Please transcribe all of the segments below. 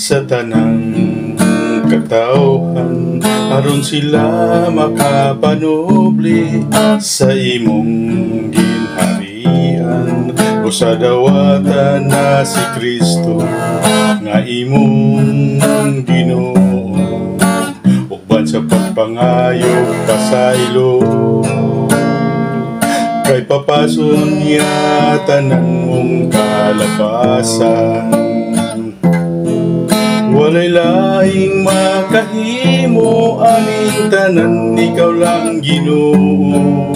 sa tanang katawhan, aron sila makapanubli sa imong ginharian. O sa dawatan na si Kristo nga imong Ginoo, uban sa pagpangayo pasaylo, kay papason niya tanan mong kalapasan. Walay laing makahimo aning tanan, ikaw lang Ginoo,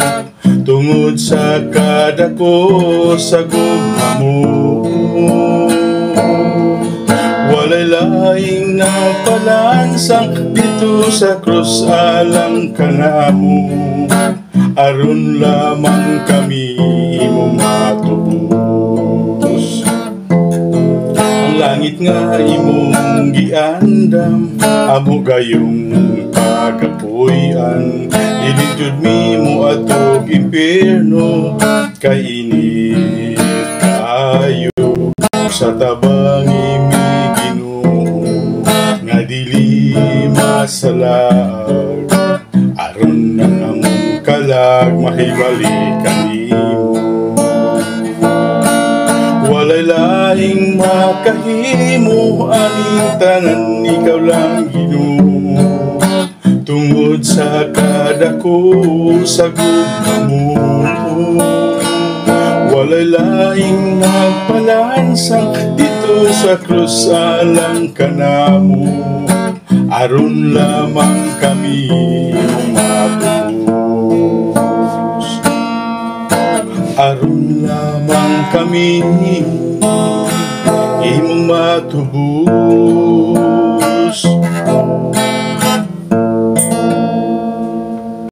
tungod sa kadako sa gugma mo. Walay laing napalansang dito sa krus alang kanamo, aron lamang kami imong matubos. Ang langit nga imong giandam, amo gayong pagapuy-an. Dili jud mimo atog impierno, kay init kaayo sa tabang imi Ginoo, nga dili masalag, aron na among kalag mahibalikan nimo. Walay laing makahimo aning tanan, ikaw lang Ginoo, tungod sa kadako sa gugma mo. Walay laing nagpalansang dito sa krus alang kanamo, aron lamang kami matubos. Aron lamang kami imong matubos.